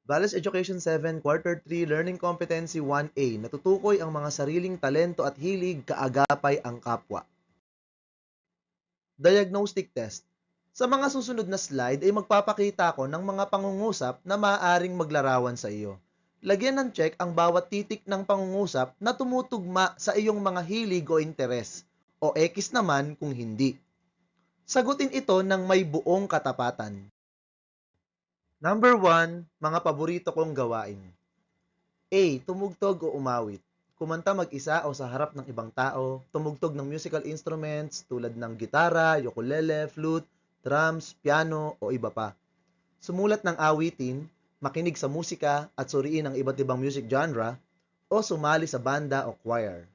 Values Education 7, Quarter 3, Learning Competency 1A. Natutukoy ang mga sariling talento at hilig, kaagapay ang kapwa. Diagnostic test. Sa mga susunod na slide ay magpapakita ko ng mga pangungusap na maaaring maglarawan sa iyo. Lagyan ng check ang bawat titik ng pangungusap na tumutugma sa iyong mga hilig o interes, o X naman kung hindi. Sagutin ito ng may buong katapatan. Number 1, mga paborito kong gawain. A. Tumugtog o umawit. Kumanta mag-isa o sa harap ng ibang tao, tumugtog ng musical instruments tulad ng gitara, ukulele, flute, drums, piano o iba pa. Sumulat ng awitin, makinig sa musika at suriin ang iba't ibang music genre o sumali sa banda o choir.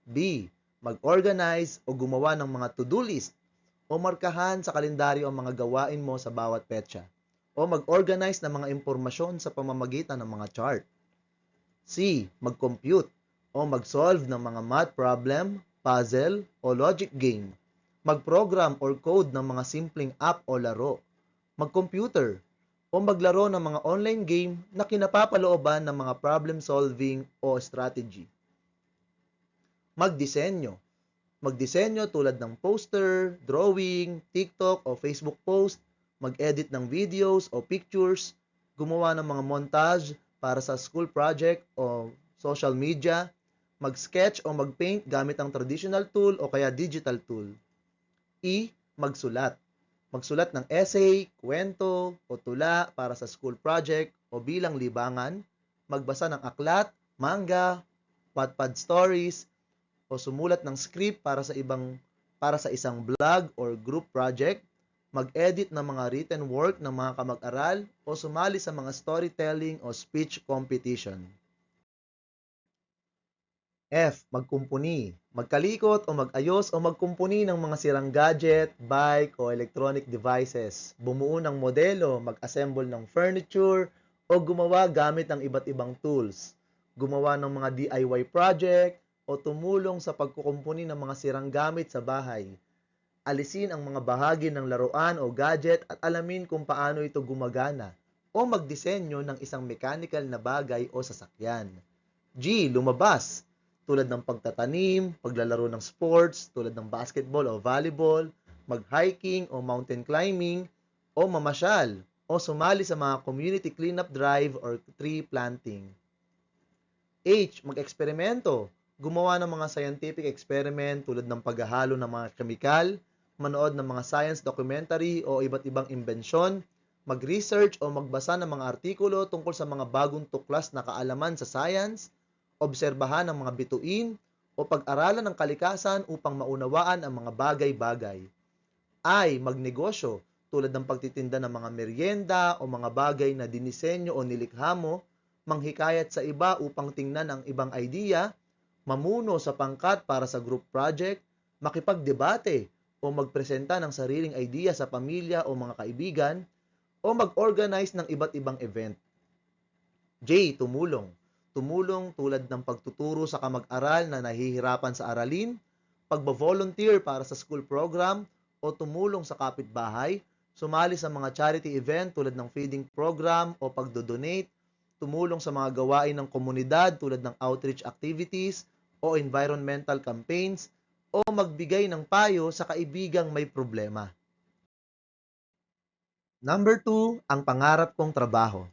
B. Mag-organize o gumawa ng mga to-do list o markahan sa kalendaryo ang mga gawain mo sa bawat petsa o mag-organize ng mga impormasyon sa pamamagitan ng mga chart. C. Mag-compute o mag-solve ng mga math problem, puzzle o logic game. Mag-program or code ng mga simpleng app o laro. Mag-computer o maglaro ng mga online game na kinapapalooban ng mga problem solving o strategy. Magdisenyo. Magdisenyo tulad ng poster, drawing, TikTok o Facebook post, mag-edit ng videos o pictures, gumawa ng mga montage para sa school project o social media, mag-sketch o mag-paint gamit ang traditional tool o kaya digital tool. E. Magsulat. Magsulat ng essay, kwento o tula para sa school project o bilang libangan, magbasa ng aklat, manga, Wattpad stories, o sumulat ng script para sa isang blog or group project, mag-edit ng mga written work ng mga kamag-aral o sumali sa mga storytelling o speech competition. F. Magkumpuni. Magkalikot o mag-ayos o magkumpuni ng mga sirang gadget, bike o electronic devices. Bumuo ng modelo, mag-assemble ng furniture o gumawa gamit ng iba't ibang tools. Gumawa ng mga DIY project o tumulong sa pagkukumpuni ng mga sirang gamit sa bahay. Alisin ang mga bahagi ng laruan o gadget at alamin kung paano ito gumagana o magdisenyo ng isang mechanical na bagay o sasakyan. G. Lumabas tulad ng pagtatanim, paglalaro ng sports tulad ng basketball o volleyball, mag-hiking o mountain climbing, o mamasyal o sumali sa mga community cleanup drive or tree planting. H. Mag-eksperimento. Gumawa ng mga scientific experiment tulad ng paghahalo ng mga kemikal, manood ng mga science documentary o iba't ibang imbensyon, mag-research o magbasa ng mga artikulo tungkol sa mga bagong tuklas na kaalaman sa science, obserbahan ng mga bituin, o pag-aralan ng kalikasan upang maunawaan ang mga bagay-bagay. I. Magnegosyo tulad ng pagtitinda ng mga merienda o mga bagay na dinisenyo o nilikha mo, manghikayat sa iba upang tingnan ang ibang idea, mamuno sa pangkat para sa group project, makipagdebate o magpresenta ng sariling idea sa pamilya o mga kaibigan, o mag-organize ng iba't ibang event. J. Tumulong. Tumulong tulad ng pagtuturo sa kamag-aral na nahihirapan sa aralin, pagbo-volunteer para sa school program, o tumulong sa kapitbahay, sumali sa mga charity event tulad ng feeding program o pagdodonate, tumulong sa mga gawain ng komunidad tulad ng outreach activities o environmental campaigns, o magbigay ng payo sa kaibigang may problema. Number 2, ang pangarap kong trabaho.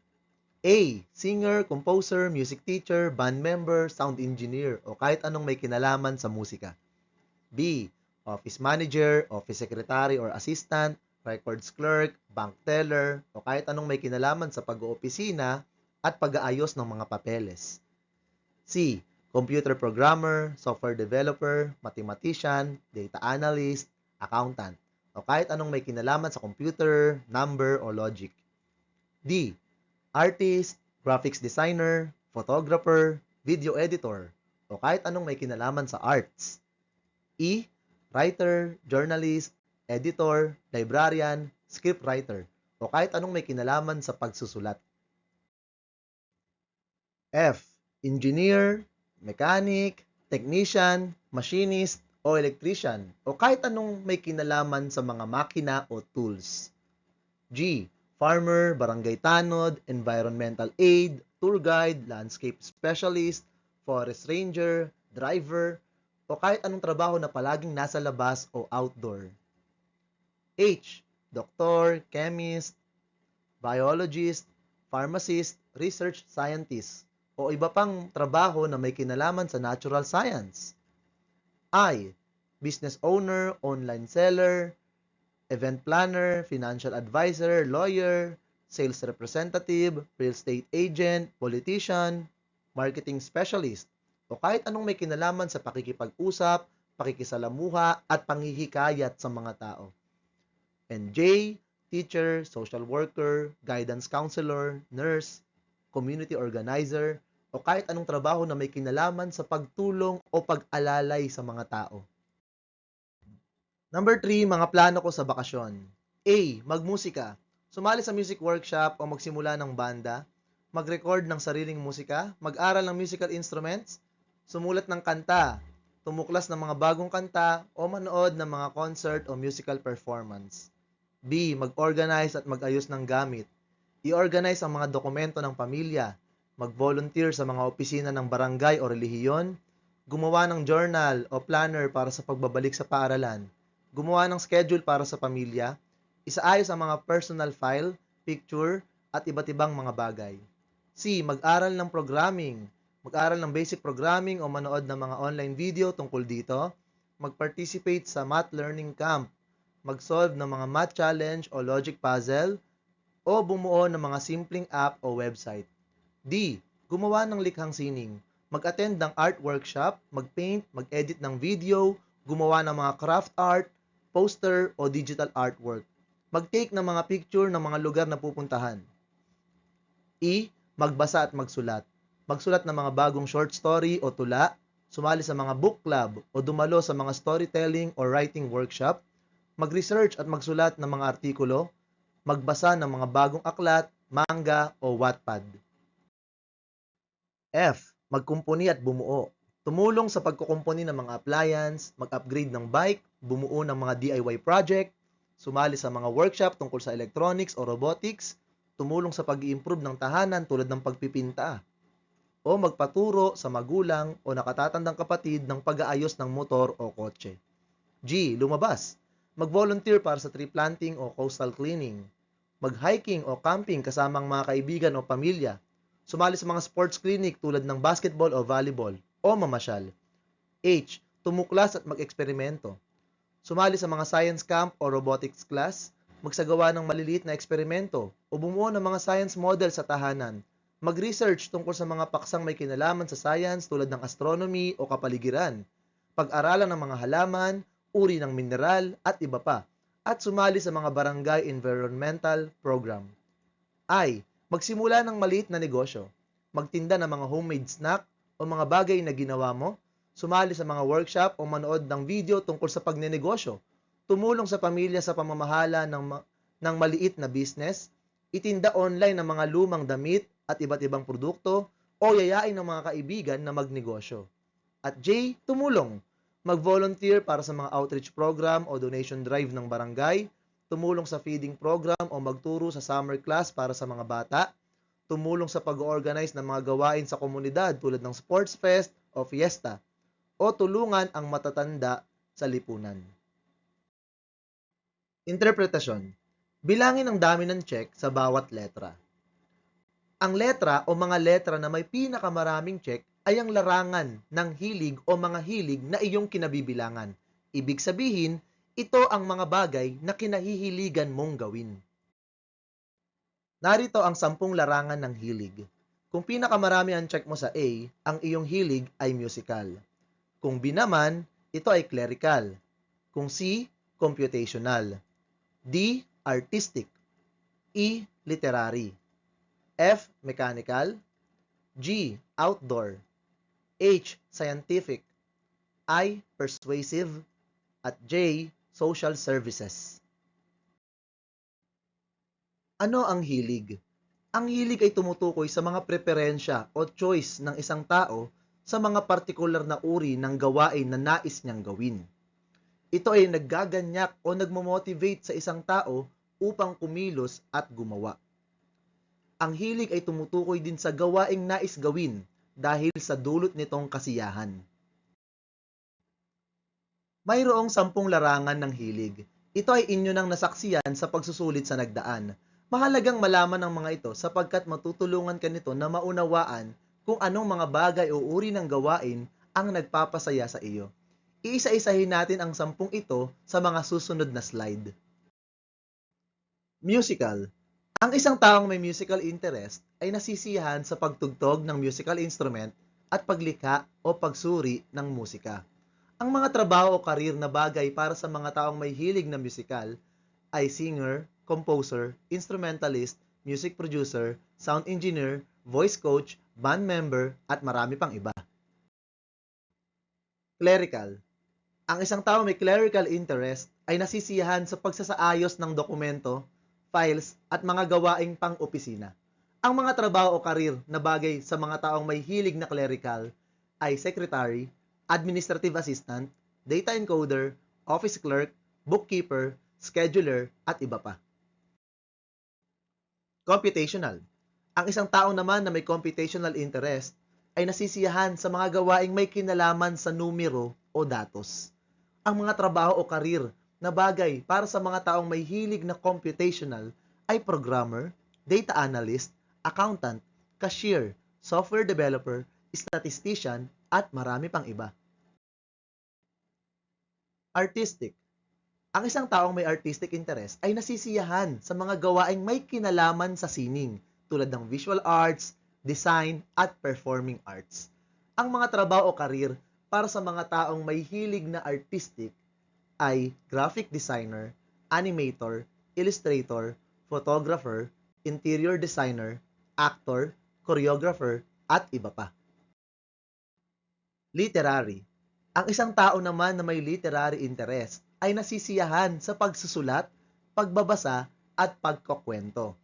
A. Singer, composer, music teacher, band member, sound engineer, o kahit anong may kinalaman sa musika. B. Office manager, office secretary or assistant, records clerk, bank teller, o kahit anong may kinalaman sa pag-oopisina at pag-aayos ng mga papeles. C. Computer programmer, software developer, mathematician, data analyst, accountant, o kahit anong may kinalaman sa computer, number, o logic. D. Artist, graphics designer, photographer, video editor, o kahit anong may kinalaman sa arts. E. Writer, journalist, editor, librarian, scriptwriter, o kahit anong may kinalaman sa pagsusulat. F. Engineer, mechanic, technician, machinist, o electrician, o kahit anong may kinalaman sa mga makina o tools. G. farmer, barangay tanod, environmental aid, tour guide, landscape specialist, forest ranger, driver, o kahit anong trabaho na palaging nasa labas o outdoor. H. Doktor, chemist, biologist, pharmacist, research scientist, o iba pang trabaho na may kinalaman sa natural science. I. Business owner, online seller, event planner, financial advisor, lawyer, sales representative, real estate agent, politician, marketing specialist, o kahit anong may kinalaman sa pakikipag-usap, pakikisalamuha, at panghihikayat sa mga tao. And J, teacher, social worker, guidance counselor, nurse, community organizer, o kahit anong trabaho na may kinalaman sa pagtulong o pag-alalay sa mga tao. Number 3, mga plano ko sa bakasyon. A. Magmusika. Sumali sa music workshop o magsimula ng banda, mag-record ng sariling musika, mag-aral ng musical instruments, sumulat ng kanta, tumuklas ng mga bagong kanta, o manood ng mga concert o musical performance. B. Mag-organize at mag-ayos ng gamit. I-organize ang mga dokumento ng pamilya, mag-volunteer sa mga opisina ng barangay o relihiyon, gumawa ng journal o planner para sa pagbabalik sa paaralan, gumawa ng schedule para sa pamilya, isaayos ang mga personal file, picture, at iba't ibang mga bagay. C. Mag-aral ng programming, mag-aral ng basic programming o manood ng mga online video tungkol dito, mag-participate sa math learning camp, mag-solve ng mga math challenge o logic puzzle, o bumuo ng mga simpleng app o website. D. Gumawa ng likhang sining, mag-attend ng art workshop, mag-paint, mag-edit ng video, gumawa ng mga craft art, poster o digital artwork, mag-take ng mga picture ng mga lugar na pupuntahan. E. Magbasa at magsulat, magsulat ng mga bagong short story o tula, sumali sa mga book club o dumalo sa mga storytelling o writing workshop, mag-research at magsulat ng mga artikulo, magbasa ng mga bagong aklat, manga o Wattpad. F. Magkumpuni at bumuo. Tumulong sa pagkukumpuni ng mga appliance, mag-upgrade ng bike, bumuo ng mga DIY project, sumali sa mga workshop tungkol sa electronics o robotics, tumulong sa pag-i-improve ng tahanan tulad ng pagpipinta, o magpaturo sa magulang o nakatatandang kapatid ng pag-aayos ng motor o kotse. G. Lumabas. Mag-volunteer para sa tree planting o coastal cleaning, mag-hiking o camping kasama ang mga kaibigan o pamilya, sumali sa mga sports clinic tulad ng basketball o volleyball, o mamasyal. H. Tumuklas at mag-eksperimento. Sumali sa mga science camp o robotics class, magsagawa ng maliliit na eksperimento o bumuo ng mga science model sa tahanan, mag-research tungkol sa mga paksang may kinalaman sa science tulad ng astronomy o kapaligiran, pag-aralan ng mga halaman, uri ng mineral at iba pa, at sumali sa mga barangay environmental program. I. Magsimula ng maliit na negosyo, magtinda ng mga homemade snack o mga bagay na ginawa mo, sumali sa mga workshop o manood ng video tungkol sa pagnenegosyo, tumulong sa pamilya sa pamamahala ng maliit na business, itinda online ng mga lumang damit at iba't ibang produkto, o yayain ng mga kaibigan na magnegosyo. At J. Tumulong. Mag-volunteer para sa mga outreach program o donation drive ng barangay, tumulong sa feeding program o magturo sa summer class para sa mga bata, tumulong sa pag-organize ng mga gawain sa komunidad tulad ng sports fest o fiesta, o tulungan ang matatanda sa lipunan. Interpretasyon. Bilangin ang dami ng check sa bawat letra. Ang letra o mga letra na may pinakamaraming check ay ang larangan ng hilig o mga hilig na iyong kinabibilangan. Ibig sabihin, ito ang mga bagay na kinahihiligan mong gawin. Narito ang 10 larangan ng hilig. Kung pinakamarami ang check mo sa A, ang iyong hilig ay musical. Kung B naman, ito ay clerical. Kung C, computational. D, artistic. E, literary. F, mechanical. G, outdoor. H, scientific. I, persuasive. At J, social services. Ano ang hilig? Ang hilig ay tumutukoy sa mga preferensya o choice ng isang tao sa mga partikular na uri ng gawain na nais niyang gawin. Ito ay naggaganyak o nagmomotivate sa isang tao upang kumilos at gumawa. Ang hilig ay tumutukoy din sa gawaing nais gawin dahil sa dulot nitong kasiyahan. Mayroong 10 larangan ng hilig. Ito ay inyo nang nasaksiyan sa pagsusulit sa nagdaan. Mahalagang malaman ang mga ito sapagkat matutulungan ka nito na maunawaan kung anong mga bagay o uri ng gawain ang nagpapasaya sa iyo. Iisa-isahin natin ang 10 ito sa mga susunod na slide. Musical. Ang isang taong may musical interest ay nasisiyahan sa pagtugtog ng musical instrument at paglikha o pagsuri ng musika. Ang mga trabaho o karir na bagay para sa mga taong may hilig na musical ay singer, composer, instrumentalist, music producer, sound engineer, voice coach, band member, at marami pang iba. Clerical. Ang isang tao may clerical interest ay nasisiyahan sa pagsasaayos ng dokumento, files, at mga gawaing pang-opisina. Ang mga trabaho o karir na bagay sa mga taong may hilig na clerical ay secretary, administrative assistant, data encoder, office clerk, bookkeeper, scheduler, at iba pa. Computational. Ang isang tao naman na may computational interest ay nasisiyahan sa mga gawaing may kinalaman sa numero o datos. Ang mga trabaho o karir na bagay para sa mga taong may hilig na computational ay programmer, data analyst, accountant, cashier, software developer, statistician, at marami pang iba. Artistic. Ang isang taong may artistic interest ay nasisiyahan sa mga gawaing may kinalaman sa sining tulad ng visual arts, design, at performing arts. Ang mga trabaho o karir para sa mga taong may hilig na artistic ay graphic designer, animator, illustrator, photographer, interior designer, actor, choreographer, at iba pa. Literary. Ang isang tao naman na may literary interest ay nasisiyahan sa pagsusulat, pagbabasa, at pagkukwento.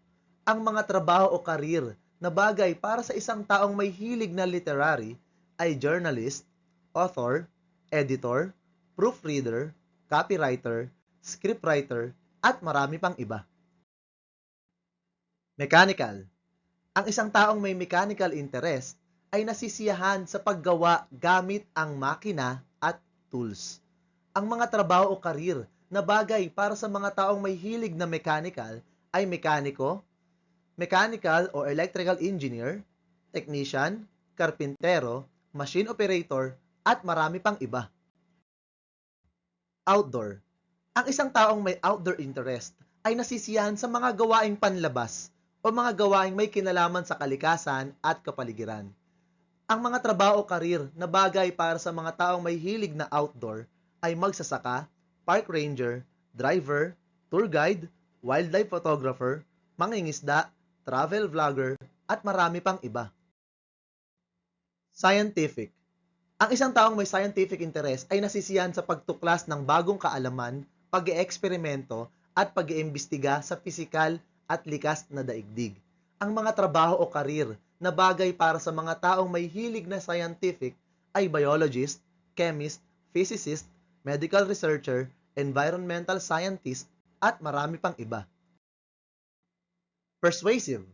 Ang mga trabaho o karir na bagay para sa isang taong may hilig na literary ay journalist, author, editor, proofreader, copywriter, scriptwriter, at marami pang iba. Mechanical. Ang isang taong may mechanical interest ay nasisiyahan sa paggawa gamit ang makina at tools. Ang mga trabaho o karir na bagay para sa mga taong may hilig na mechanical ay mekaniko, mechanical or electrical engineer, technician, karpintero, machine operator, at marami pang iba. Outdoor. Ang isang taong may outdoor interest ay nasisiyahan sa mga gawaing panlabas o mga gawaing may kinalaman sa kalikasan at kapaligiran. Ang mga trabaho o karir na bagay para sa mga taong may hilig na outdoor ay magsasaka, park ranger, driver, tour guide, wildlife photographer, mangingisda, travel vlogger, at marami pang iba. Scientific. Ang isang taong may scientific interest ay nasisiyahan sa pagtuklas ng bagong kaalaman, pag-eeksperimento, at pag-iimbestiga sa pisikal at likas na daigdig. Ang mga trabaho o karir na bagay para sa mga taong may hilig na scientific ay biologist, chemist, physicist, medical researcher, environmental scientist, at marami pang iba. Persuasive.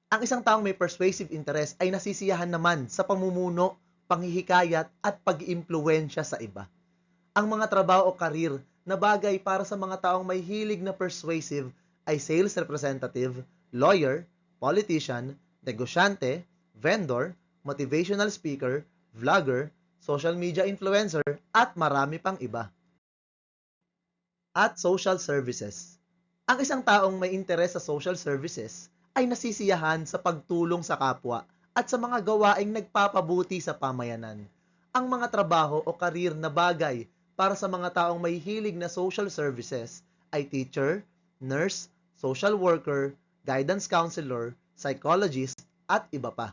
Ang isang taong may persuasive interest ay nasisiyahan naman sa pamumuno, panghihikayat, at pag-iimpluwensya sa iba. Ang mga trabaho o karir na bagay para sa mga taong may hilig na persuasive ay sales representative, lawyer, politician, negosyante, vendor, motivational speaker, vlogger, social media influencer, at marami pang iba. At social services. Ang isang taong may interes sa social services ay nasisiyahan sa pagtulong sa kapwa at sa mga gawaing nagpapabuti sa pamayanan. Ang mga trabaho o karir na bagay para sa mga taong may hilig na social services ay teacher, nurse, social worker, guidance counselor, psychologist, at iba pa.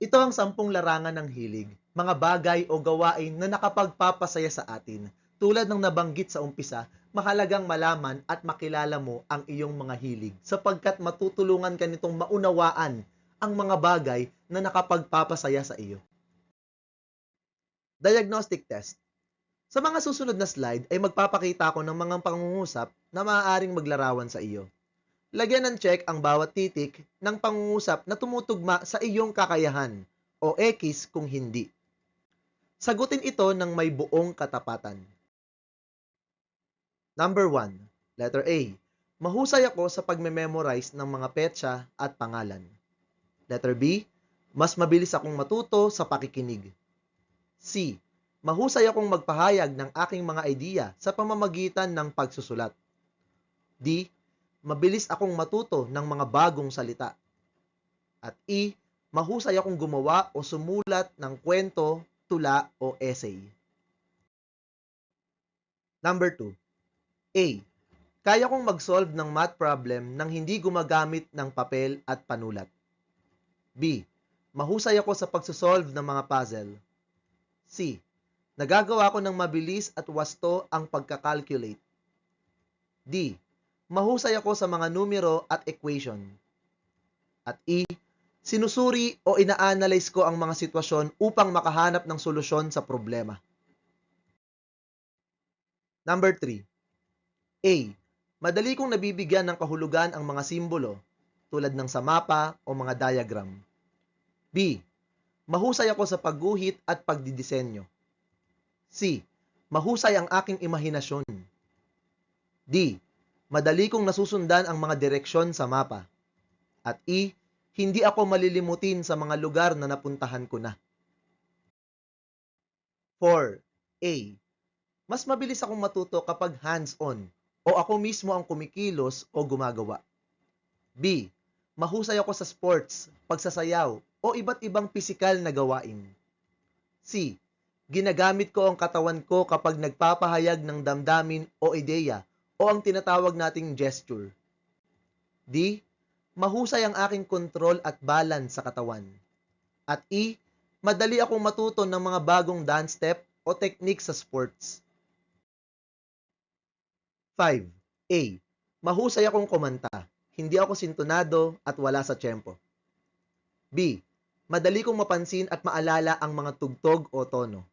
Ito ang 10 larangan ng hilig, mga bagay o gawain na nakapagpapasaya sa atin. Tulad ng nabanggit sa umpisa, mahalagang malaman at makilala mo ang iyong mga hilig sapagkat matutulungan ka nitong maunawaan ang mga bagay na nakapagpapasaya sa iyo. Diagnostic test. Sa mga susunod na slide ay magpapakita ako ng mga pangungusap na maaaring maglarawan sa iyo. Lagyan ng check ang bawat titik ng pangungusap na tumutugma sa iyong kakayahan o X kung hindi. Sagutin ito ng may buong katapatan. Number 1. Letter A. Mahusay ako sa pagme-memorize ng mga petsa at pangalan. Letter B. Mas mabilis akong matuto sa pakikinig. C. Mahusay akong magpahayag ng aking mga idea sa pamamagitan ng pagsusulat. D. Mabilis akong matuto ng mga bagong salita. At E. Mahusay akong gumawa o sumulat ng kwento, tula o essay. Number 2. A. Kaya kong mag-solve ng math problem nang hindi gumagamit ng papel at panulat. B. Mahusay ako sa pagsosolve ng mga puzzle. C. Nagagawa ko ng mabilis at wasto ang pagkakalculate. D. Mahusay ako sa mga numero at equation. At E. Sinusuri o ina-analyze ko ang mga sitwasyon upang makahanap ng solusyon sa problema. Number 3. A. Madali kong nabibigyan ng kahulugan ang mga simbolo tulad ng sa mapa o mga diagram. B. Mahusay ako sa pagguhit at pagdidisenyo. C. Mahusay ang aking imahinasyon. D. Madali kong nasusundan ang mga direksyon sa mapa. At E. Hindi ako malilimutin sa mga lugar na napuntahan ko na. 4. A. Mas mabilis akong matuto kapag hands-on o ako mismo ang kumikilos o gumagawa. B. Mahusay ako sa sports, pagsasayaw o iba't ibang pisikal na gawain. C. Ginagamit ko ang katawan ko kapag nagpapahayag ng damdamin o ideya o ang tinatawag nating gesture. D. Mahusay ang aking kontrol at balance sa katawan. At E. Madali akong matuto ng mga bagong dance step o technique sa sports. 5. A. Mahusay akong kumanta. Hindi ako sintonado at wala sa tiyempo. B. Madali kong mapansin at maalala ang mga tugtog o tono.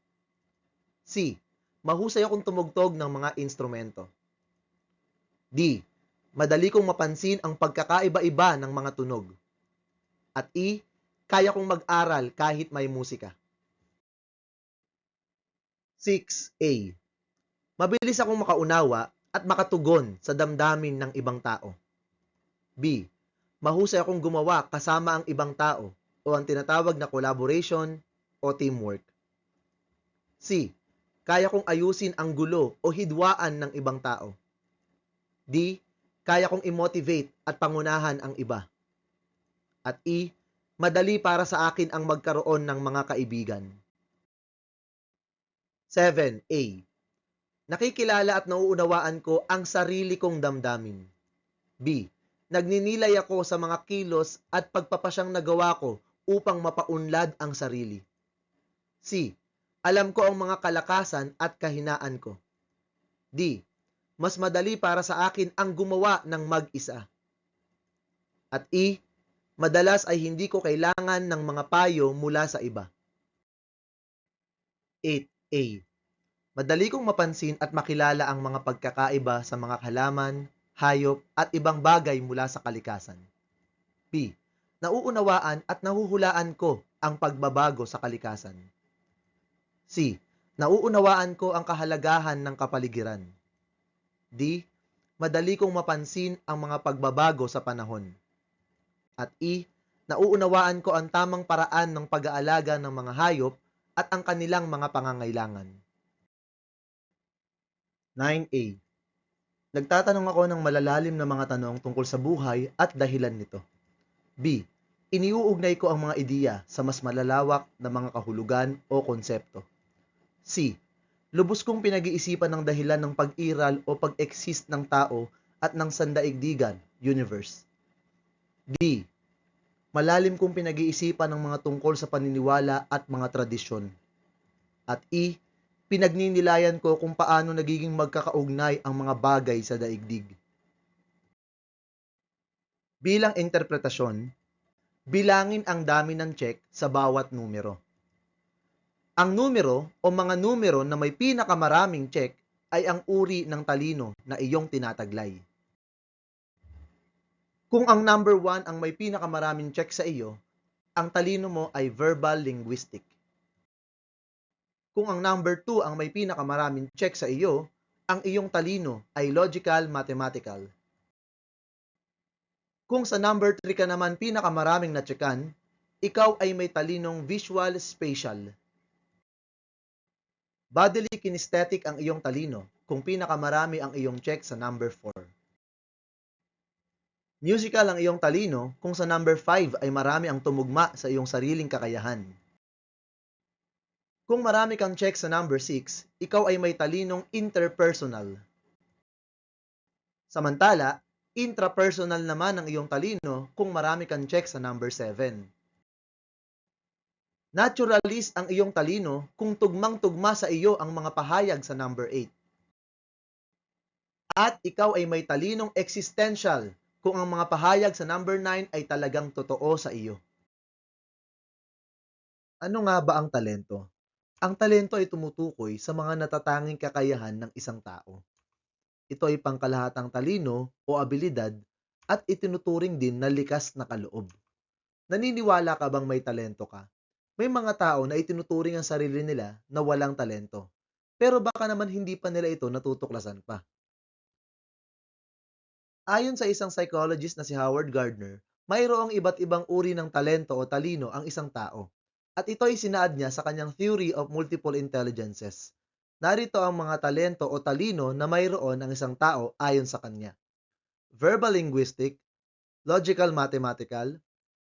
C. Mahusay akong tumugtog ng mga instrumento. D. Madali kong mapansin ang pagkakaiba-iba ng mga tunog. At E. Kaya kong mag-aral kahit may musika. 6. A. Mabilis akong makaunawa at makatugon sa damdamin ng ibang tao. B. Mahusay akong gumawa kasama ang ibang tao o ang tinatawag na collaboration o teamwork. C. Kaya kong ayusin ang gulo o hidwaan ng ibang tao. D. Kaya kong i-motivate at pangunahan ang iba. At E. Madali para sa akin ang magkaroon ng mga kaibigan. 7. A. Nakikilala at nauunawaan ko ang sarili kong damdamin. B. Nagninilay ako sa mga kilos at pagpapasyang nagawa ko upang mapaunlad ang sarili. C. Alam ko ang mga kalakasan at kahinaan ko. D. Mas madali para sa akin ang gumawa ng mag-isa. At E. Madalas ay hindi ko kailangan ng mga payo mula sa iba. 8. A. Madali kong mapansin at makilala ang mga pagkakaiba sa mga halaman, hayop at ibang bagay mula sa kalikasan. B. Nauunawaan at nahuhulaan ko ang pagbabago sa kalikasan. C. Nauunawaan ko ang kahalagahan ng kapaligiran. D. Madali kong mapansin ang mga pagbabago sa panahon. At E. Nauunawaan ko ang tamang paraan ng pag-aalaga ng mga hayop at ang kanilang mga pangangailangan. 9. A. Nagtatanong ako ng malalalim na mga tanong tungkol sa buhay at dahilan nito. B. Iniuugnay ko ang mga ideya sa mas malalawak na mga kahulugan o konsepto. C. Lubos kong pinag-iisipan ng dahilan ng pag-iral o pag-exist ng tao at ng sandaigdigan, universe. D. Malalim kong pinag-iisipan ng mga tungkol sa paniniwala at mga tradisyon. At E. Pinagninilayan ko kung paano nagiging magkakaugnay ang mga bagay sa daigdig. Bilang interpretasyon, bilangin ang dami ng check sa bawat numero. Ang numero o mga numero na may pinakamaraming check ay ang uri ng talino na iyong tinataglay. Kung ang number 1 ang may pinakamaraming check sa iyo, ang talino mo ay verbal linguistic. Kung ang number 2 ang may pinakamaraming check sa iyo, ang iyong talino ay logical mathematical. Kung sa number 3 ka naman pinakamaraming na-checkan, ikaw ay may talinong visual spatial. Bodily kinesthetic ang iyong talino kung pinakamarami ang iyong check sa number 4. Musical ang iyong talino kung sa number 5 ay marami ang tumugma sa iyong sariling kakayahan. Kung marami kang check sa number 6, ikaw ay may talinong interpersonal. Samantala, intrapersonal naman ang iyong talino kung marami kang check sa number 7. Naturalist ang iyong talino kung tugmang-tugma sa iyo ang mga pahayag sa number 8. At ikaw ay may talinong existential kung ang mga pahayag sa number 9 ay talagang totoo sa iyo. Ano nga ba ang talento? Ang talento ay tumutukoy sa mga natatanging kakayahan ng isang tao. Ito ay pangkalahatang talino o abilidad at itinuturing din na likas na kaloob. Naniniwala ka bang may talento ka? May mga tao na itinuturing ang sarili nila na walang talento. Pero baka naman hindi pa nila ito natutuklasan pa. Ayon sa isang psychologist na si Howard Gardner, mayroong iba't ibang uri ng talento o talino ang isang tao. At ito ay sinaad niya sa kanyang Theory of Multiple Intelligences. Narito ang mga talento o talino na mayroon ang isang tao ayon sa kanya. Verbal linguistic, logical mathematical,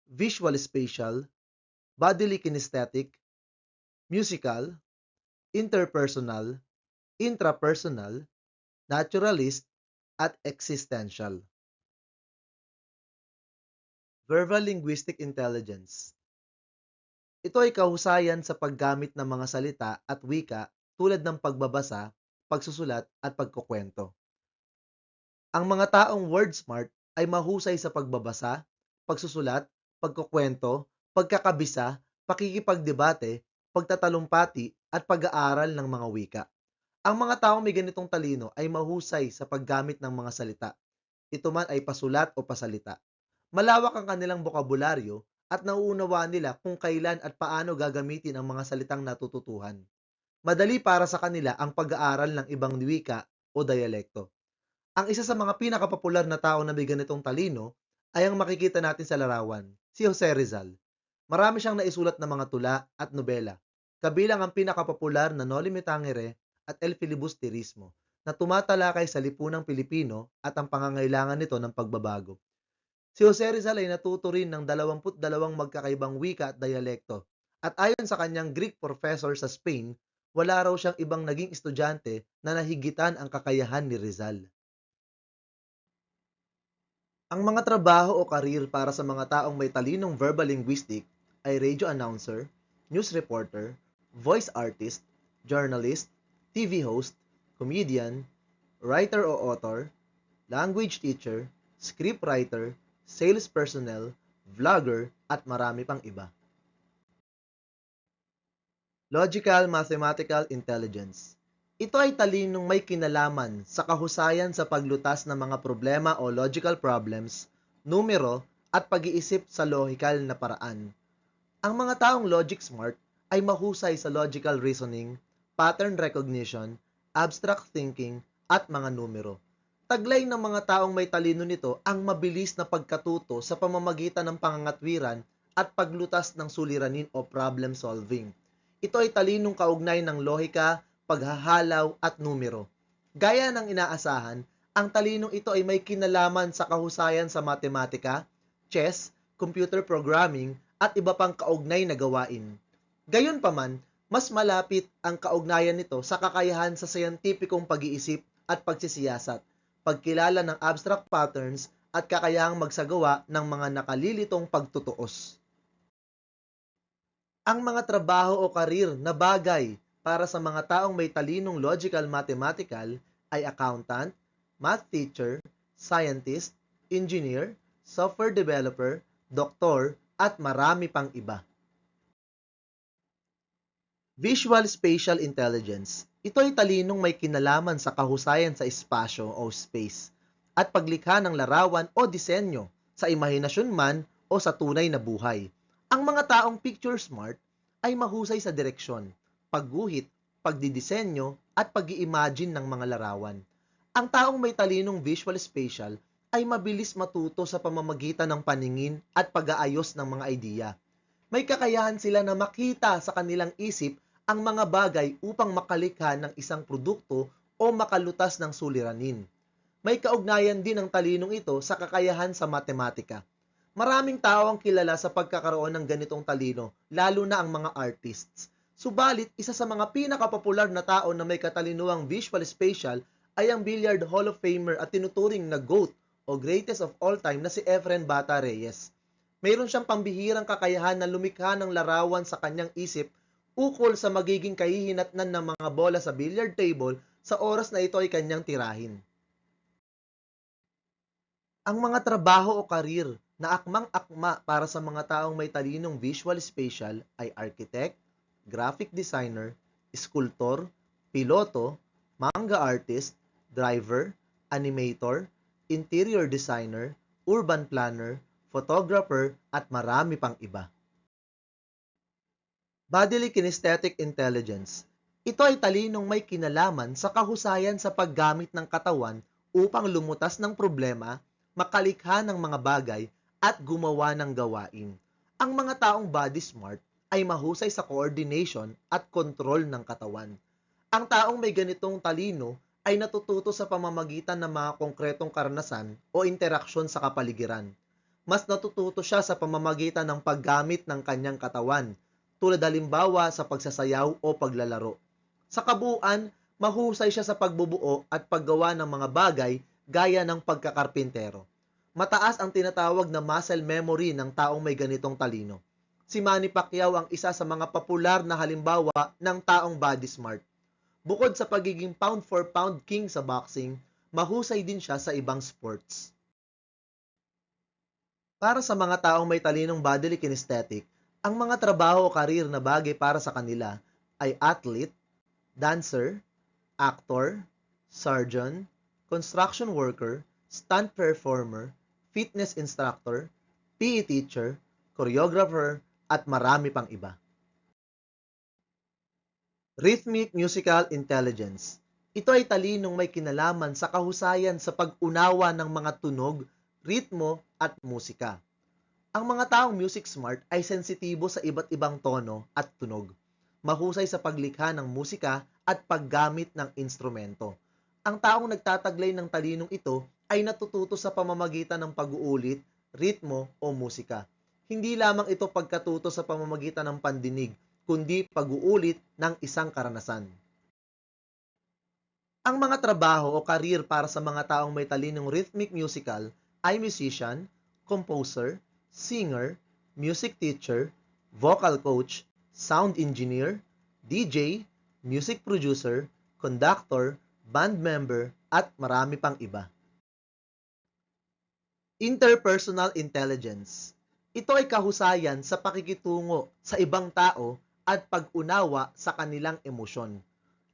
visual spatial, bodily kinesthetic, musical, interpersonal, intrapersonal, naturalist, at existential. Verbal linguistic intelligence. Ito ay kahusayan sa paggamit ng mga salita at wika tulad ng pagbabasa, pagsusulat at pagkukwento. Ang mga taong word smart ay mahusay sa pagbabasa, pagsusulat, pagkukwento, pagkakabisa, pakikipagdebate, pagtatalumpati at pag-aaral ng mga wika. Ang mga taong may ganitong talino ay mahusay sa paggamit ng mga salita. Ito man ay pasulat o pasalita. Malawak ang kanilang bokabularyo at nauunawaan nila kung kailan at paano gagamitin ang mga salitang natututuhan. Madali para sa kanila ang pag-aaral ng ibang wika o dialekto. Ang isa sa mga pinakapopular na tao na may ganitong talino ay ang makikita natin sa larawan, si Jose Rizal. Marami siyang naisulat na mga tula at nobela, kabilang ang pinakapopular na Noli Me Tangere at El Filibusterismo, na tumatalakay sa lipunang Pilipino at ang pangangailangan nito ng pagbabago. Si Jose Rizal ay natuto rin ng 22 magkakaibang wika at dialekto. At ayon sa kanyang Greek professor sa Spain, wala raw siyang ibang naging estudyante na nahigitan ang kakayahan ni Rizal. Ang mga trabaho o karir para sa mga taong may talinong verbal linguistic ay radio announcer, news reporter, voice artist, journalist, TV host, comedian, writer o author, language teacher, scriptwriter, sales personnel, vlogger, at marami pang iba. Logical Mathematical Intelligence. Ito ay talinong may kinalaman sa kahusayan sa paglutas ng mga problema o logical problems, numero, at pag-iisip sa lohikal na paraan. Ang mga taong logic smart ay mahusay sa logical reasoning, pattern recognition, abstract thinking, at mga numero. Taglay ng mga taong may talino nito ang mabilis na pagkatuto sa pamamagitan ng pangangatwiran at paglutas ng suliranin o problem solving. Ito ay talinong kaugnay ng lohika, paghahalaw at numero. Gaya ng inaasahan, ang talinong ito ay may kinalaman sa kahusayan sa matematika, chess, computer programming at iba pang kaugnay na gawain. Gayunpaman, mas malapit ang kaugnayan nito sa kakayahan sa siyentipikong pag-iisip at pagsisiyasat, pagkilala ng abstract patterns at kakayahang magsagawa ng mga nakalilitong pagtutuos. Ang mga trabaho o karir na bagay para sa mga taong may talinong logical mathematical ay accountant, math teacher, scientist, engineer, software developer, doktor, at marami pang iba. Visual Spatial Intelligence. Ito ay talinong may kinalaman sa kahusayan sa espasyo o space at paglikha ng larawan o disenyo sa imahinasyon man o sa tunay na buhay. Ang mga taong picture smart ay mahusay sa direksyon, pagguhit, pagdidisenyo at pag-iimagine ng mga larawan. Ang taong may talinong visual spatial ay mabilis matuto sa pamamagitan ng paningin at pag-aayos ng mga idea. May kakayahan sila na makita sa kanilang isip ang mga bagay upang makalikha ng isang produkto o makalutas ng suliranin. May kaugnayan din ang talinong ito sa kakayahan sa matematika. Maraming tao ang kilala sa pagkakaroon ng ganitong talino, lalo na ang mga artists. Subalit, isa sa mga pinakapopular na tao na may katalinuhang visual spatial ay ang Billiard Hall of Famer at tinuturing na GOAT o Greatest of All Time na si Efren Bata Reyes. Mayroon siyang pambihirang kakayahan na lumikha ng larawan sa kanyang isip ukol sa magiging kahihinatnan ng mga bola sa billiard table sa oras na ito ay kanyang tirahin. Ang mga trabaho o karir na akmang-akma para sa mga taong may talinong visual spatial ay architect, graphic designer, sculptor, piloto, manga artist, driver, animator, interior designer, urban planner, photographer, at marami pang iba. Bodily Kinesthetic Intelligence. Ito ay talinong may kinalaman sa kahusayan sa paggamit ng katawan upang lumutas ng problema, makalikha ng mga bagay, at gumawa ng gawain. Ang mga taong body smart ay mahusay sa coordination at kontrol ng katawan. Ang taong may ganitong talino ay natututo sa pamamagitan ng mga konkretong karanasan o interaksyon sa kapaligiran. Mas natututo siya sa pamamagitan ng paggamit ng kanyang katawan, tulad halimbawa sa pagsasayaw o paglalaro. Sa kabuuan, mahusay siya sa pagbubuo at paggawa ng mga bagay gaya ng pagkakarpintero. Mataas ang tinatawag na muscle memory ng taong may ganitong talino. Si Manny Pacquiao ang isa sa mga popular na halimbawa ng taong body smart. Bukod sa pagiging pound for pound king sa boxing, mahusay din siya sa ibang sports. Para sa mga taong may talinong bodily kinesthetic, ang mga trabaho o karir na bagay para sa kanila ay athlete, dancer, actor, surgeon, construction worker, stunt performer, fitness instructor, PE teacher, choreographer, at marami pang iba. Rhythmic Musical Intelligence. Ito ay talinong may kinalaman sa kahusayan sa pag-unawa ng mga tunog, ritmo, at musika. Ang mga taong music smart ay sensitibo sa iba't ibang tono at tunog. Mahusay sa paglikha ng musika at paggamit ng instrumento. Ang taong nagtataglay ng talinong ito ay natututo sa pamamagitan ng pag-uulit, ritmo o musika. Hindi lamang ito pagkatuto sa pamamagitan ng pandinig, kundi pag-uulit ng isang karanasan. Ang mga trabaho o career para sa mga taong may talinong rhythmic musical ay musician, composer, singer, music teacher, vocal coach, sound engineer, DJ, music producer, conductor, band member, at marami pang iba. Interpersonal intelligence. Ito ay kahusayan sa pakikitungo sa ibang tao at pag-unawa sa kanilang emosyon.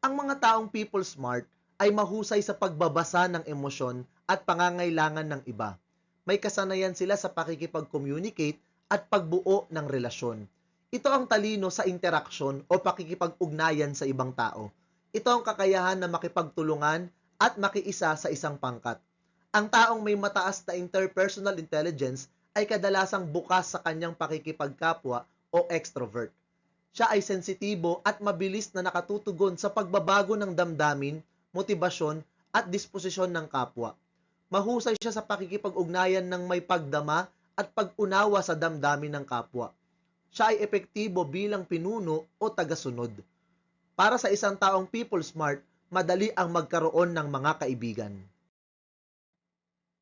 Ang mga taong people smart ay mahusay sa pagbabasa ng emosyon at pangangailangan ng iba. May kasanayan sila sa pakikipag-communicate at pagbuo ng relasyon. Ito ang talino sa interaksyon o pakikipag-ugnayan sa ibang tao. Ito ang kakayahan na makipagtulungan at makiisa sa isang pangkat. Ang taong may mataas na interpersonal intelligence ay kadalasang bukas sa kanyang pakikipagkapwa o extrovert. Siya ay sensitibo at mabilis na nakatutugon sa pagbabago ng damdamin, motibasyon at disposisyon ng kapwa. Mahusay siya sa pakikipag-ugnayan ng may pagdama at pag-unawa sa damdamin ng kapwa. Siya ay epektibo bilang pinuno o tagasunod. Para sa isang taong people smart, madali ang magkaroon ng mga kaibigan.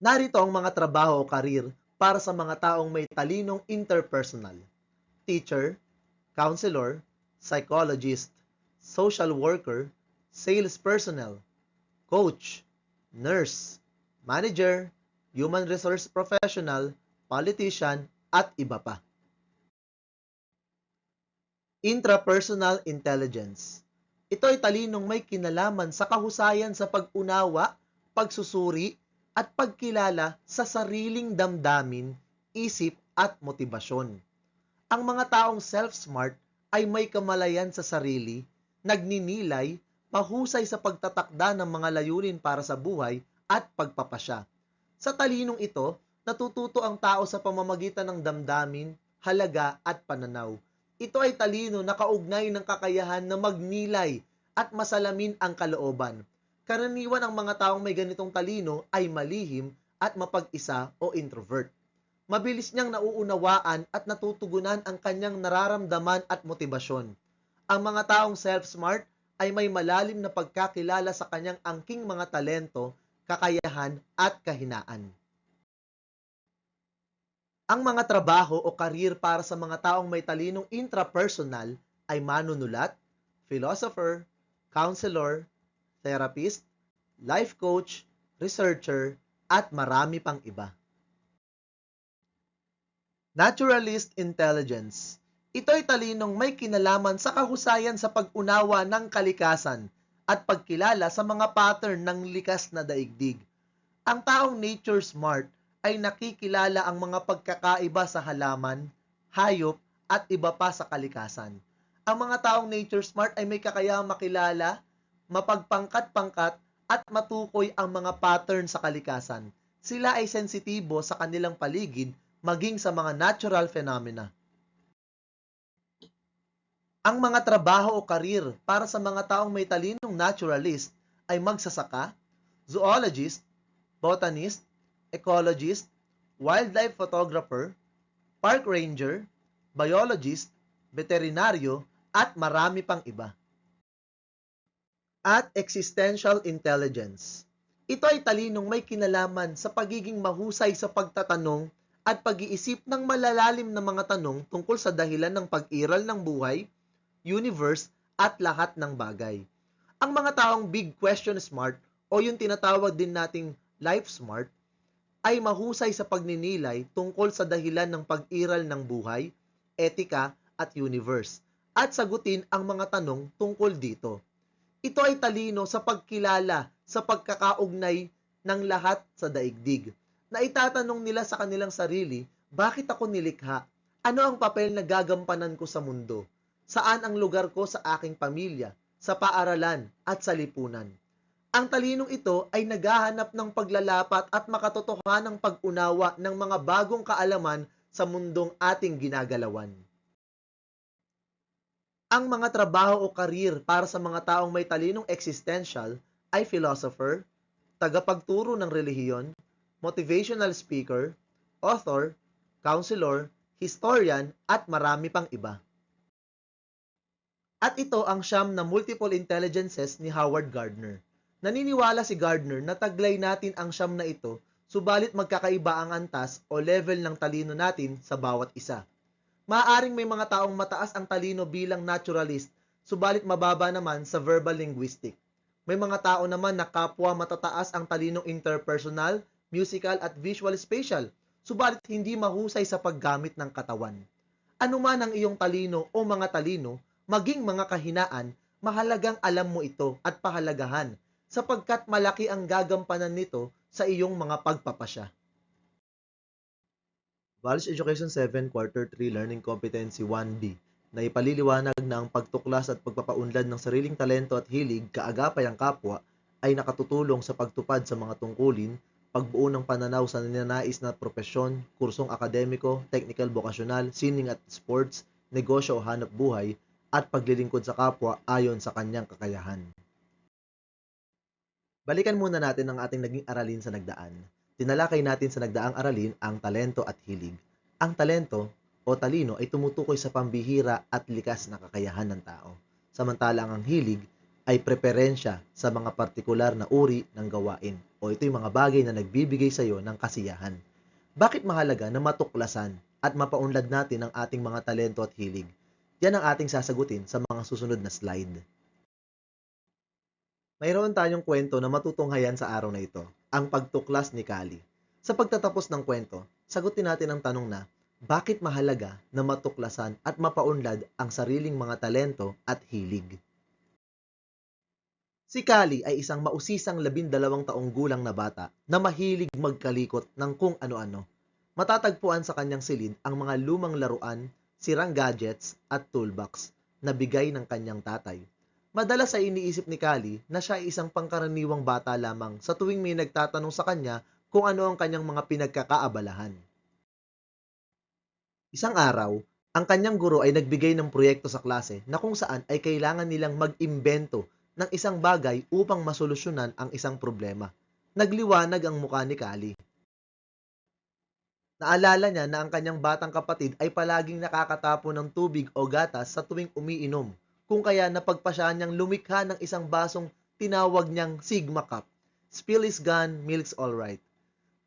Narito ang mga trabaho o karir para sa mga taong may talinong interpersonal: teacher, counselor, psychologist, social worker, sales personnel, coach, nurse, manager, human resource professional, politician, at iba pa. Intrapersonal intelligence. Ito ay talinong may kinalaman sa kahusayan sa pag-unawa, pagsusuri, at pagkilala sa sariling damdamin, isip, at motibasyon. Ang mga taong self-smart ay may kamalayan sa sarili, nagninilay, mahusay sa pagtatakda ng mga layunin para sa buhay at pagpapasya. Sa talinong ito, natututo ang tao sa pamamagitan ng damdamin, halaga at pananaw. Ito ay talino na kaugnay ng kakayahan na magnilay at masalamin ang kalooban. Karaniwan ang mga taong may ganitong talino ay malihim at mapag-isa o introvert. Mabilis niyang nauunawaan at natutugunan ang kanyang nararamdaman at motibasyon. Ang mga taong self-smart ay may malalim na pagkakilala sa kanyang angking mga talento, kakayahan at kahinaan. Ang mga trabaho o career para sa mga taong may talinong intrapersonal ay manunulat, philosopher, counselor, therapist, life coach, researcher, at marami pang iba. Naturalist intelligence. Ito ay talinong may kinalaman sa kahusayan sa pag-unawa ng kalikasan at pagkilala sa mga pattern ng likas na daigdig. Ang taong nature smart ay nakikilala ang mga pagkakaiba sa halaman, hayop, at iba pa sa kalikasan. Ang mga taong nature smart ay may kakayahang makilala, mapagpangkat-pangkat, at matukoy ang mga pattern sa kalikasan. Sila ay sensitibo sa kanilang paligid maging sa mga natural phenomena. Ang mga trabaho o karir para sa mga taong may talinong naturalist ay magsasaka, zoologist, botanist, ecologist, wildlife photographer, park ranger, biologist, veterinaryo, at marami pang iba. At existential intelligence. Ito ay talinong may kinalaman sa pagiging mahusay sa pagtatanong at pag-iisip ng malalalim na mga tanong tungkol sa dahilan ng pag-iral ng buhay, universe, at lahat ng bagay. Ang mga taong big question smart o yung tinatawag din nating life smart ay mahusay sa pagninilay tungkol sa dahilan ng pag-iral ng buhay, etika, at universe, at sagutin ang mga tanong tungkol dito. Ito ay talino sa pagkilala sa pagkakaugnay ng lahat sa daigdig, na itatanong nila sa kanilang sarili, bakit ako nilikha? Ano ang papel na gagampanan ko sa mundo? Saan ang lugar ko sa aking pamilya, sa paaralan, at sa lipunan? Ang talinong ito ay naghahanap ng paglalapat at makatotohanang pag-unawa ng mga bagong kaalaman sa mundong ating ginagalawan. Ang mga trabaho o karir para sa mga taong may talinong existential ay philosopher, tagapagturo ng relihiyon, motivational speaker, author, counselor, historian, at marami pang iba. At ito ang siyam na multiple intelligences ni Howard Gardner. Naniniwala si Gardner na taglay natin ang siyam na ito, subalit magkakaiba ang antas o level ng talino natin sa bawat isa. Maaaring may mga taong mataas ang talino bilang naturalist, subalit mababa naman sa verbal linguistic. May mga tao naman na kapwa matataas ang talinong interpersonal, musical at visual spatial, subalit hindi mahusay sa paggamit ng katawan. Ano man ang iyong talino o mga talino, maging mga kahinaan, mahalagang alam mo ito at pahalagahan, sapagkat malaki ang gagampanan nito sa iyong mga pagpapasya. Values Education 7, Quarter 3, Learning Competency 1B, na ipaliliwanag na ang pagtuklas at pagpapaunlad ng sariling talento at hilig kaagapay ang kapwa ay nakatutulong sa pagtupad sa mga tungkulin, pagbuo ng pananaw sa ninanais na propesyon, kursong akademiko, technical vocational, sining at sports, negosyo o hanap buhay, at paglilingkod sa kapwa ayon sa kanyang kakayahan. Balikan muna natin ang ating naging aralin sa nagdaan. Tinalakay natin sa nagdaang aralin ang talento at hilig. Ang talento o talino ay tumutukoy sa pambihira at likas na kakayahan ng tao. Samantalang ang hilig ay preferensya sa mga partikular na uri ng gawain o ito'y mga bagay na nagbibigay sa iyo ng kasiyahan. Bakit mahalaga na matuklasan at mapaunlad natin ang ating mga talento at hilig? Yan ang ating sasagutin sa mga susunod na slide. Mayroon tayong kwento na matutunghayan sa araw na ito, ang pagtuklas ni Kali. Sa pagtatapos ng kwento, sagutin natin ang tanong na, Bakit mahalaga na matuklasan at mapaunlad ang sariling mga talento at hilig? Si Kali ay isang mausisang 12 taong gulang na bata na mahilig magkalikot ng kung ano-ano. Matatagpuan sa kanyang silid ang mga lumang laruan, sirang gadgets at toolbox na bigay ng kanyang tatay. Madalas ay iniisip ni Kali na siya ay isang pangkaraniwang bata lamang sa tuwing may nagtatanong sa kanya kung ano ang kanyang mga pinagkakaabalahan. Isang araw, ang kanyang guro ay nagbigay ng proyekto sa klase na kung saan ay kailangan nilang mag-imbento ng isang bagay upang masolusyonan ang isang problema. Nagliwanag ang mukha ni Kali. Naalala niya na ang kanyang batang kapatid ay palaging nakakatapo ng tubig o gatas sa tuwing umiinom, kung kaya napagpasya niyang lumikha ng isang basong tinawag niyang Sigma Cup. Spill is gone, milk's alright.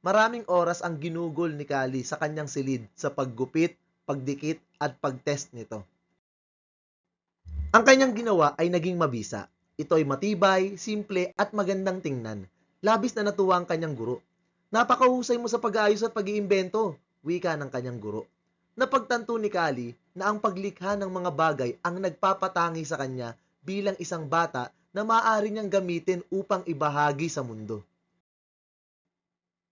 Maraming oras ang ginugol ni Kali sa kanyang silid sa paggupit, pagdikit at pagtest nito. Ang kanyang ginawa ay naging mabisa. Ito ay matibay, simple at magandang tingnan. Labis na natuwa ang kanyang guro. Napakahusay mo sa pag-aayos at pag-iimbento, wika ng kanyang guro. Napagtanto ni Kali na ang paglikha ng mga bagay ang nagpapatangi sa kanya bilang isang bata na maaari niyang gamitin upang ibahagi sa mundo.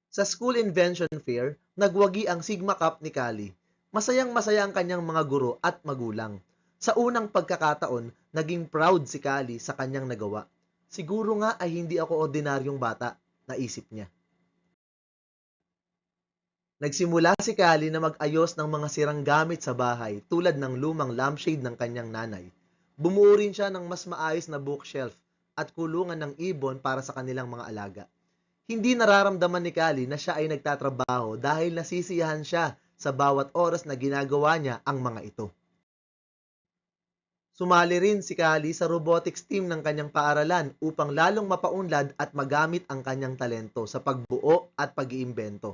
Sa School Invention Fair, nagwagi ang Sigma Cup ni Kali. Masayang-masaya ang kanyang mga guro at magulang. Sa unang pagkakataon, naging proud si Kali sa kanyang nagawa. Siguro nga ay hindi ako ordinaryong bata, naisip niya. Nagsimula si Kali na mag-ayos ng mga sirang gamit sa bahay tulad ng lumang lampshade ng kanyang nanay. Bumuo rin siya ng mas maayos na bookshelf at kulungan ng ibon para sa kanilang mga alaga. Hindi nararamdaman ni Kali na siya ay nagtatrabaho dahil nasisiyahan siya sa bawat oras na ginagawa niya ang mga ito. Sumali rin si Kali sa robotics team ng kanyang paaralan upang lalong mapaunlad at magamit ang kanyang talento sa pagbuo at pag-iimbento.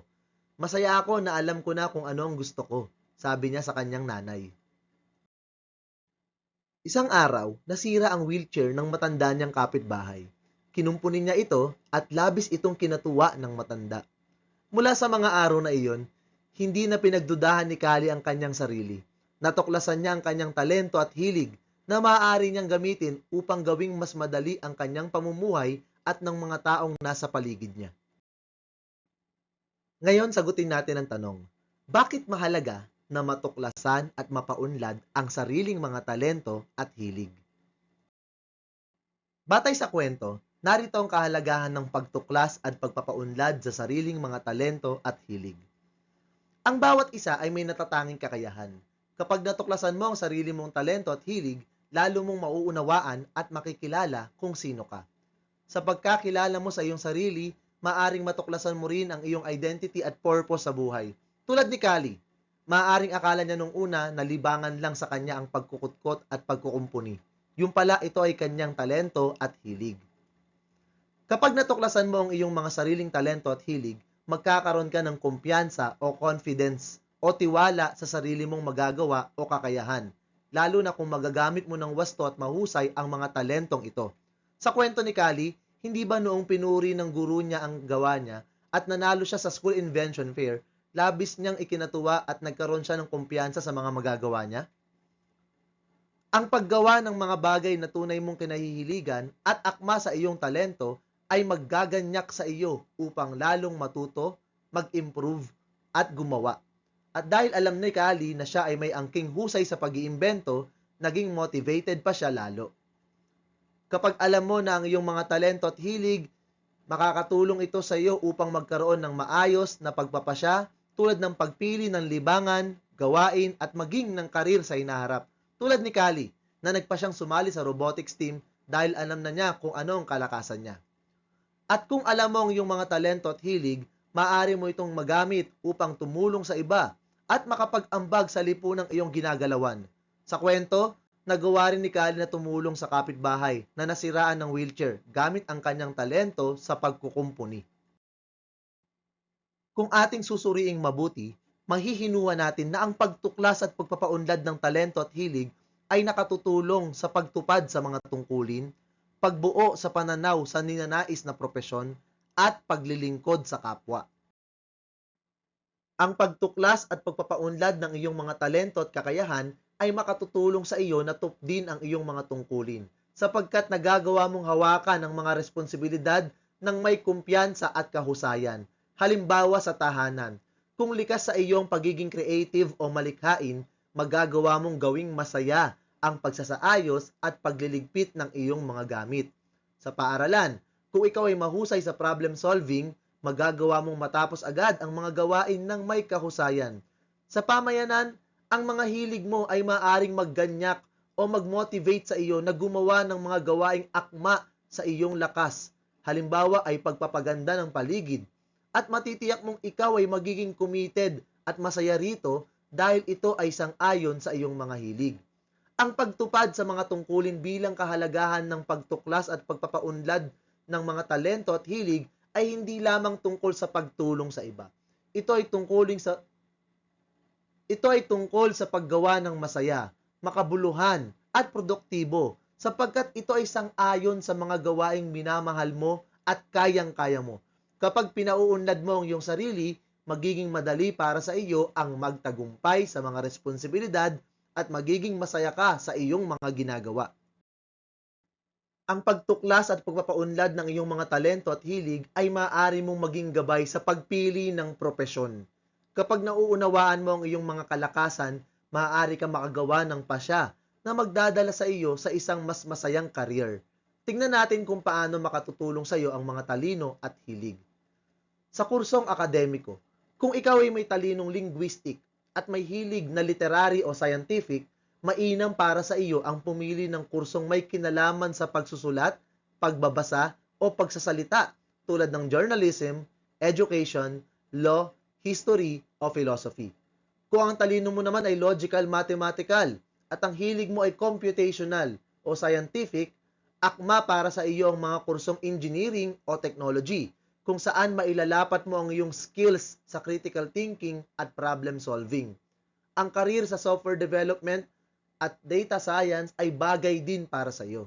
Masaya ako na alam ko na kung ano ang gusto ko, sabi niya sa kanyang nanay. Isang araw, nasira ang wheelchair ng matanda niyang kapitbahay. Kinumpunin niya ito at labis itong kinatuwa ng matanda. Mula sa mga araw na iyon, hindi na pinagdudahan ni Kali ang kanyang sarili. Natuklasan niya ang kanyang talento at hilig na maaari niyang gamitin upang gawing mas madali ang kanyang pamumuhay at ng mga taong nasa paligid niya. Ngayon, sagutin natin ang tanong, bakit mahalaga na matuklasan at mapaunlad ang sariling mga talento at hilig? Batay sa kwento, narito ang kahalagahan ng pagtuklas at pagpapaunlad sa sariling mga talento at hilig. Ang bawat isa ay may natatanging kakayahan. Kapag natuklasan mo ang sarili mong talento at hilig, lalo mong mauunawaan at makikilala kung sino ka. Sa pagkakilala mo sa iyong sarili, maaring matuklasan mo rin ang iyong identity at purpose sa buhay. Tulad ni Kali, maaring akala niya nung una na libangan lang sa kanya ang pagkukutkot at pagkukumpuni. Yung pala ito ay kanyang talento at hilig. Kapag natuklasan mo ang iyong mga sariling talento at hilig, magkakaroon ka ng kumpiyansa o confidence o tiwala sa sarili mong magagawa o kakayahan, lalo na kung magagamit mo ng wasto at mahusay ang mga talentong ito. Sa kwento ni Kali, hindi ba noong pinuri ng guru niya ang gawa niya at nanalo siya sa School Invention Fair, labis niyang ikinatuwa at nagkaroon siya ng kumpiyansa sa mga magagawa niya? Ang paggawa ng mga bagay na tunay mong kinahihiligan at akma sa iyong talento ay maggaganyak sa iyo upang lalong matuto, mag-improve, at gumawa. At dahil alam ni Kali na siya ay may angking husay sa pag-iimbento, naging motivated pa siya lalo. Kapag alam mo na ang iyong mga talento at hilig, makakatulong ito sa iyo upang magkaroon ng maayos na pagpapasya tulad ng pagpili ng libangan, gawain at maging ng karir sa hinaharap. Tulad ni Kali na nagpa siyang sumali sa robotics team dahil alam na niya kung ano ang kalakasan niya. At kung alam mo ang iyong mga talento at hilig, maaari mo itong magamit upang tumulong sa iba at makapag-ambag sa lipunang iyong ginagalawan. Sa kwento, nagawa rin ni Kali na tumulong sa kapitbahay na nasiraan ng wheelchair gamit ang kanyang talento sa pagkukumpuni. Kung ating susuriing mabuti, mahihinuha natin na ang pagtuklas at pagpapaunlad ng talento at hilig ay nakatutulong sa pagtupad sa mga tungkulin, pagbuo sa pananaw sa ninanais na propesyon, at paglilingkod sa kapwa. Ang pagtuklas at pagpapaunlad ng iyong mga talento at kakayahan ay makatutulong sa iyo na tupdin ang iyong mga tungkulin, sapagkat nagagawa mong hawakan ang mga responsibilidad ng may kumpiyansa at kahusayan. Halimbawa sa tahanan, kung likas sa iyong pagiging creative o malikhain, magagawa mong gawing masaya ang pagsasaayos at pagliligpit ng iyong mga gamit. Sa paaralan, kung ikaw ay mahusay sa problem solving, magagawa mong matapos agad ang mga gawain ng may kahusayan. Sa pamayanan, ang mga hilig mo ay maaring magganyak o mag-motivate sa iyo na gumawa ng mga gawaing akma sa iyong lakas. Halimbawa ay pagpapaganda ng paligid, at matitiyak mong ikaw ay magiging committed at masaya rito dahil ito ay sang-ayon sa iyong mga hilig. Ang pagtupad sa mga tungkulin bilang kahalagahan ng pagtuklas at pagpapaunlad ng mga talento at hilig ay hindi lamang tungkol sa pagtulong sa iba. Ito ay tungkol sa paggawa ng masaya, makabuluhan at produktibo, sapagkat ito ay sang-ayon sa mga gawaing minamahal mo at kayang-kaya mo. Kapag pinauunlad mo ang iyong sarili, magiging madali para sa iyo ang magtagumpay sa mga responsibilidad at magiging masaya ka sa iyong mga ginagawa. Ang pagtuklas at pagpapaunlad ng iyong mga talento at hilig ay maaari mong maging gabay sa pagpili ng propesyon. Kapag nauunawaan mo ang iyong mga kalakasan, maaari kang makagawa ng pasya na magdadala sa iyo sa isang mas masayang career. Tingnan natin kung paano makatutulong sa iyo ang mga talino at hilig. Sa kursong akademiko, kung ikaw ay may talinong linguistic at may hilig na literary o scientific, mainam para sa iyo ang pumili ng kursong may kinalaman sa pagsusulat, pagbabasa o pagsasalita tulad ng journalism, education, law, history o philosophy. Kung ang talino mo naman ay logical mathematical at ang hilig mo ay computational o scientific, akma para sa iyo ang mga kursong engineering o technology, kung saan mailalapat mo ang iyong skills sa critical thinking at problem solving. Ang career sa software development at data science ay bagay din para sa iyo.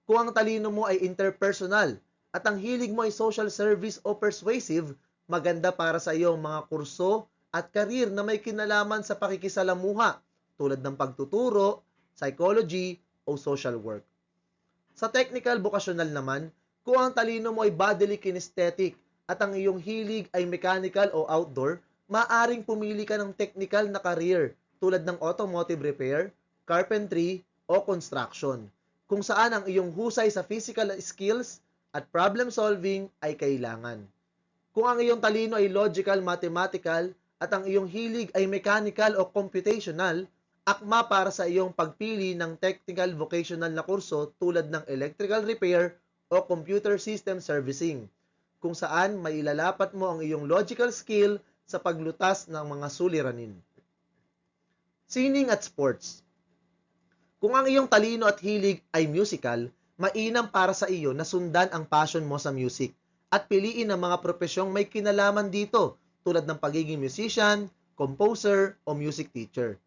Kung ang talino mo ay interpersonal at ang hilig mo ay social service o persuasive, maganda para sa iyo ang mga kurso at career na may kinalaman sa pakikisalamuha tulad ng pagtuturo, psychology o social work. Sa technical vocational naman, kung ang talino mo ay bodily kinesthetic at ang iyong hilig ay mechanical o outdoor, maaring pumili ka ng technical na career tulad ng automotive repair, carpentry o construction, kung saan ang iyong husay sa physical skills at problem solving ay kailangan. Kung ang iyong talino ay logical mathematical at ang iyong hilig ay mechanical o computational, akma para sa iyong pagpili ng technical vocational na kurso tulad ng electrical repair o computer system servicing, kung saan mailalapat mo ang iyong logical skill sa paglutas ng mga suliranin. Sining at sports. Kung ang iyong talino at hilig ay musical, mainam para sa iyo na sundan ang passion mo sa music at piliin ang mga profesyong may kinalaman dito tulad ng pagiging musician, composer o music teacher.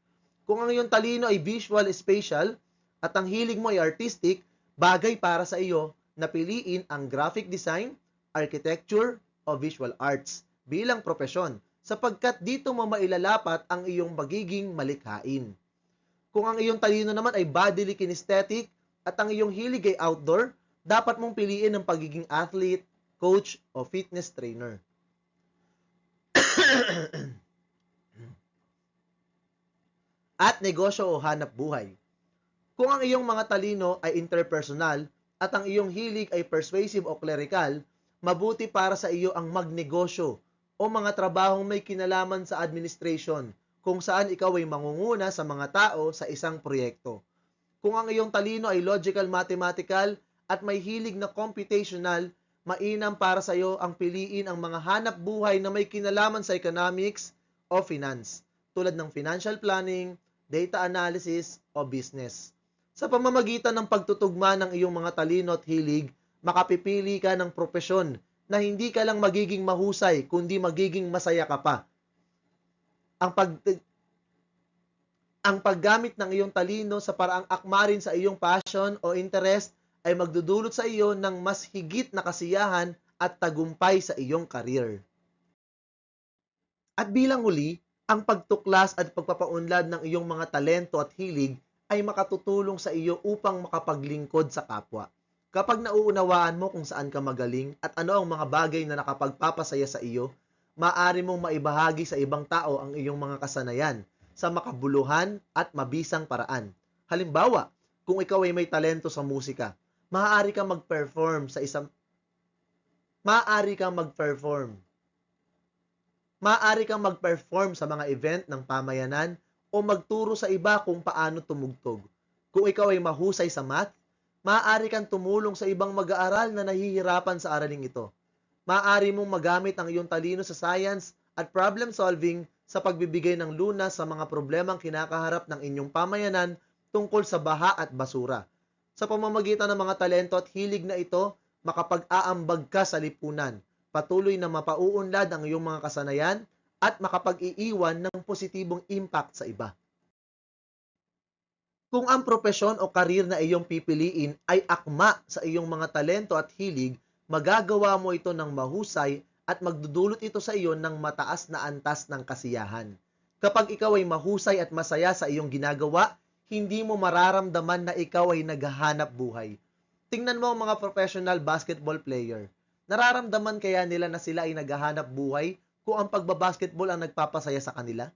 Kung ang iyong talino ay visual spatial at ang hilig mo ay artistic, bagay para sa iyo na piliin ang graphic design, architecture, o visual arts bilang propesyon, sapagkat dito mo mailalapat ang iyong magiging malikhain. Kung ang iyong talino naman ay bodily kinesthetic at ang iyong hilig ay outdoor, dapat mong piliin ang pagiging athlete, coach, o fitness trainer. At negosyo o hanap buhay. Kung ang iyong mga talino ay interpersonal at ang iyong hilig ay persuasive o clerical, mabuti para sa iyo ang magnegosyo o mga trabahong may kinalaman sa administration, kung saan ikaw ay mangunguna sa mga tao sa isang proyekto. Kung ang iyong talino ay logical mathematical at may hilig na computational, mainam para sa iyo ang piliin ang mga hanap buhay na may kinalaman sa economics o finance, tulad ng financial planning, data analysis o business. Sa pamamagitan ng pagtutugma ng iyong mga talino at hilig, makapipili ka ng propesyon na hindi ka lang magiging mahusay, kundi magiging masaya ka pa. Ang paggamit ng iyong talino sa paraang akma rin sa iyong passion o interest ay magdudulot sa iyo ng mas higit na kasiyahan at tagumpay sa iyong career. At bilang huli, ang pagtuklas at pagpapaunlad ng iyong mga talento at hilig ay makatutulong sa iyo upang makapaglingkod sa kapwa. Kapag nauunawaan mo kung saan ka magaling at ano ang mga bagay na nakapagpapasaya sa iyo, maaari mong maibahagi sa ibang tao ang iyong mga kasanayan sa makabuluhan at mabisang paraan. Halimbawa, kung ikaw ay may talento sa musika, maaari kang mag-perform sa isang maaari kang mag-perform maaari kang mag-perform sa mga event ng pamayanan o magturo sa iba kung paano tumugtog. Kung ikaw ay mahusay sa math, maaari kang tumulong sa ibang mag-aaral na nahihirapan sa araling ito. Maaari mong magamit ang iyong talino sa science at problem solving sa pagbibigay ng lunas sa mga problemang kinakaharap ng inyong pamayanan tungkol sa baha at basura. Sa pamamagitan ng mga talento at hilig na ito, makapag-aambag ka sa lipunan, patuloy na mapauunlad ang iyong mga kasanayan at makapag-iiwan ng positibong impact sa iba. Kung ang propesyon o karir na iyong pipiliin ay akma sa iyong mga talento at hilig, magagawa mo ito ng mahusay at magdudulot ito sa iyo ng mataas na antas ng kasiyahan. Kapag ikaw ay mahusay at masaya sa iyong ginagawa, hindi mo mararamdaman na ikaw ay naghahanap buhay. Tingnan mo ang mga professional basketball player. Nararamdaman kaya nila na sila ay naghahanap buhay kung ang pagbabasketball ang nagpapasaya sa kanila?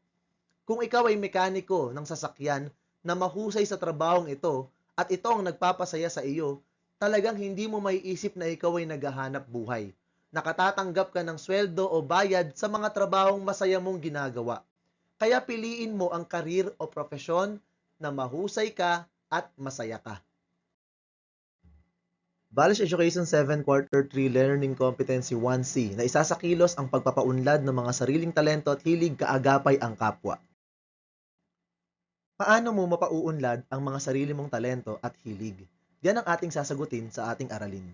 Kung ikaw ay mekaniko ng sasakyan na mahusay sa trabahong ito at ito ang nagpapasaya sa iyo, talagang hindi mo maiisip na ikaw ay naghahanap buhay. Nakatatanggap ka ng sweldo o bayad sa mga trabahong masaya mong ginagawa. Kaya piliin mo ang karir o profesyon na mahusay ka at masaya ka. Balish Education 7 Quarter 3 Learning Competency 1C na isasakilos ang pagpapaunlad ng mga sariling talento at hilig kaagapay ang kapwa. Paano mo mapauunlad ang mga sarili mong talento at hilig? Yan ang ating sasagutin sa ating aralin.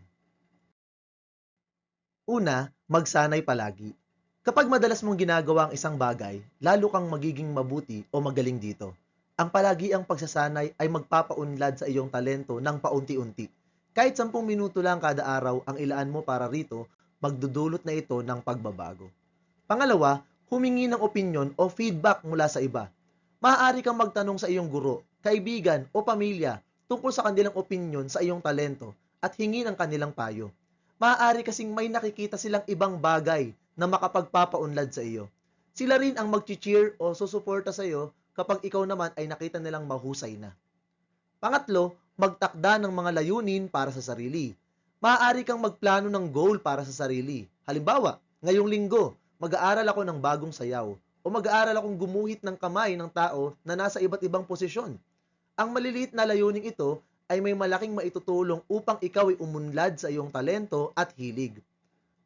Una, magsanay palagi. Kapag madalas mong ginagawa ang isang bagay, lalo kang magiging mabuti o magaling dito. Ang palagiang pagsasanay ay magpapaunlad sa iyong talento ng paunti-unti. Kahit 10 minuto lang kada araw ang ilaan mo para rito, magdudulot na ito ng pagbabago. Pangalawa, humingi ng opinyon o feedback mula sa iba. Maaari kang magtanong sa iyong guro, kaibigan o pamilya tungkol sa kanilang opinyon sa iyong talento at hingi ng kanilang payo. Maaari kasing may nakikita silang ibang bagay na makapagpapaunlad sa iyo. Sila rin ang mag-cheer o susuporta sa iyo kapag ikaw naman ay nakita nilang mahusay na. Pangatlo, magtakda ng mga layunin para sa sarili. Maaari kang magplano ng goal para sa sarili. Halimbawa, ngayong linggo, mag-aaral ako ng bagong sayaw o mag-aaral akong gumuhit ng kamay ng tao na nasa iba't ibang posisyon. Ang maliliit na layuning ito ay may malaking maitutulong upang ikaw ay umunlad sa iyong talento at hilig.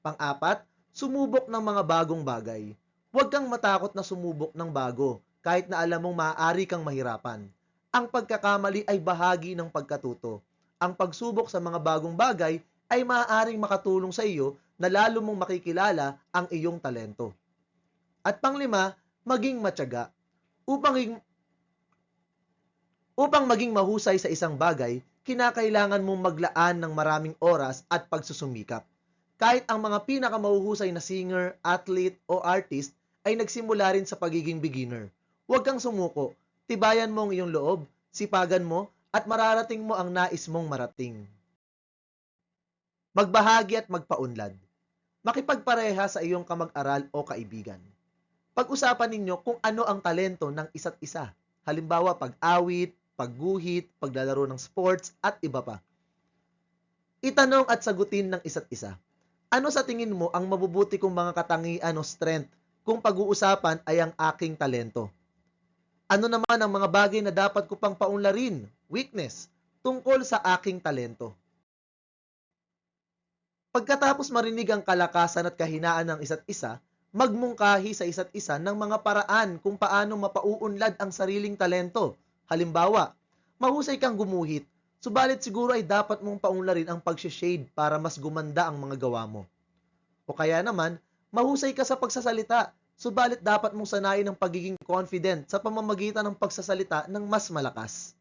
Pang-apat, sumubok ng mga bagong bagay. Huwag kang matakot na sumubok ng bago kahit na alam mong maaari kang mahirapan. Ang pagkakamali ay bahagi ng pagkatuto. Ang pagsubok sa mga bagong bagay ay maaaring makatulong sa iyo na lalo mong makikilala ang iyong talento. At panglima, maging matyaga. Upang maging mahusay sa isang bagay, kinakailangan mong maglaan ng maraming oras at pagsusumikap. Kahit ang mga pinakamahuhusay na singer, athlete o artist ay nagsimula rin sa pagiging beginner. Huwag kang sumuko. Tibayan mo ang iyong loob, sipagan mo, at mararating mo ang nais mong marating. Magbahagi at magpaunlad. Makipagpareha sa iyong kamag-aral o kaibigan. Pag-usapan ninyo kung ano ang talento ng isa't isa. Halimbawa, pag-awit, pagguhit, paglalaro ng sports, at iba pa. Itanong at sagutin ng isa't isa. Ano sa tingin mo ang mabubuti kong mga katangian o strength kung pag-uusapan ay ang aking talento? Ano naman ang mga bagay na dapat ko pang paunlarin, weakness, tungkol sa aking talento? Pagkatapos marinig ang kalakasan at kahinaan ng isa't isa, magmungkahi sa isa't isa ng mga paraan kung paano mapauunlad ang sariling talento. Halimbawa, mahusay kang gumuhit, subalit siguro ay dapat mong paunlarin ang pag-shade para mas gumanda ang mga gawa mo. O kaya naman, mahusay ka sa pagsasalita, subalit dapat mong sanayin ang pagiging confident sa pamamagitan ng pagsasalita ng mas malakas.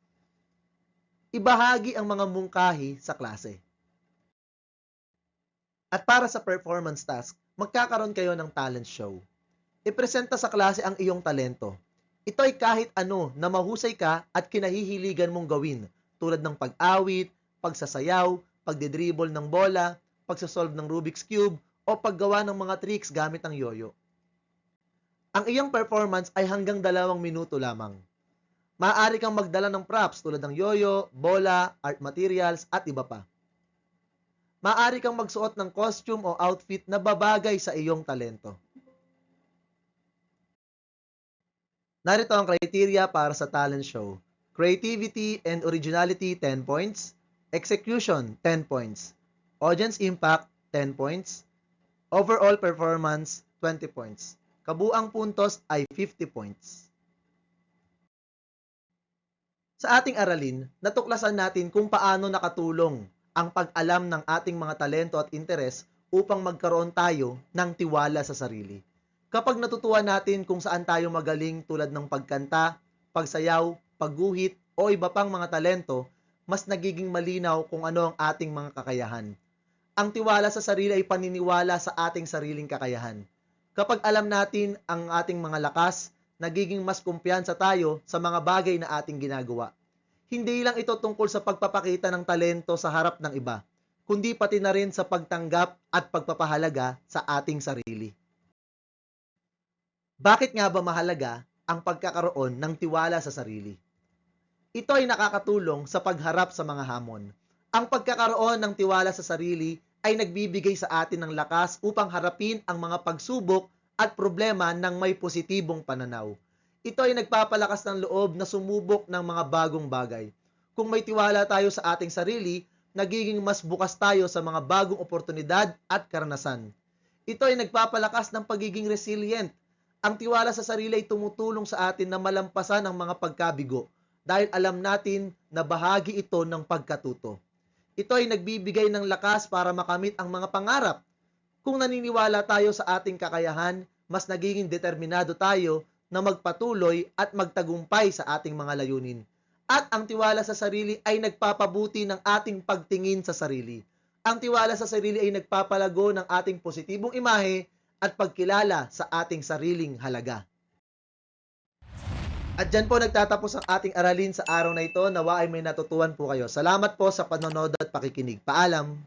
Ibahagi ang mga mungkahi sa klase. At para sa performance task, magkakaroon kayo ng talent show. Ipresenta sa klase ang iyong talento. Ito ay kahit ano na mahusay ka at kinahihiligan mong gawin, tulad ng pag-awit, pagsasayaw, pagdidribble ng bola, pagsasolve ng Rubik's Cube, o paggawa ng mga tricks gamit ang yoyo. Ang iyong performance ay hanggang 2 minuto lamang. Maaari kang magdala ng props tulad ng yoyo, bola, art materials, at iba pa. Maaari kang magsuot ng costume o outfit na babagay sa iyong talento. Narito ang criteria para sa talent show. Creativity and originality, 10 points. Execution, 10 points. Audience impact, 10 points. Overall performance, 20 points. Kabuang puntos ay 50 points. Sa ating aralin, natuklasan natin kung paano nakatulong ang pag-alam ng ating mga talento at interes upang magkaroon tayo ng tiwala sa sarili. Kapag natutuwa natin kung saan tayo magaling tulad ng pagkanta, pagsayaw, pagguhit o iba pang mga talento, mas nagiging malinaw kung ano ang ating mga kakayahan. Ang tiwala sa sarili ay paniniwala sa ating sariling kakayahan. Kapag alam natin ang ating mga lakas, nagiging mas kumpiyansa tayo sa mga bagay na ating ginagawa. Hindi lang ito tungkol sa pagpapakita ng talento sa harap ng iba, kundi pati na rin sa pagtanggap at pagpapahalaga sa ating sarili. Bakit nga ba mahalaga ang pagkakaroon ng tiwala sa sarili? Ito ay nakakatulong sa pagharap sa mga hamon. Ang pagkakaroon ng tiwala sa sarili ay nagbibigay sa atin ng lakas upang harapin ang mga pagsubok at problema ng may positibong pananaw. Ito ay nagpapalakas ng loob na sumubok ng mga bagong bagay. Kung may tiwala tayo sa ating sarili, nagiging mas bukas tayo sa mga bagong oportunidad at karanasan. Ito ay nagpapalakas ng pagiging resilient. Ang tiwala sa sarili ay tumutulong sa atin na malampasan ang mga pagkabigo dahil alam natin na bahagi ito ng pagkatuto. Ito ay nagbibigay ng lakas para makamit ang mga pangarap. Kung naniniwala tayo sa ating kakayahan, mas nagiging determinado tayo na magpatuloy at magtagumpay sa ating mga layunin. At ang tiwala sa sarili ay nagpapabuti ng ating pagtingin sa sarili. Ang tiwala sa sarili ay nagpapalago ng ating positibong imahe at pagkilala sa ating sariling halaga. At dyan po nagtatapos ang ating aralin sa araw na ito. Nawa ay may natutuhan po kayo. Salamat po sa panonood at pakikinig. Paalam!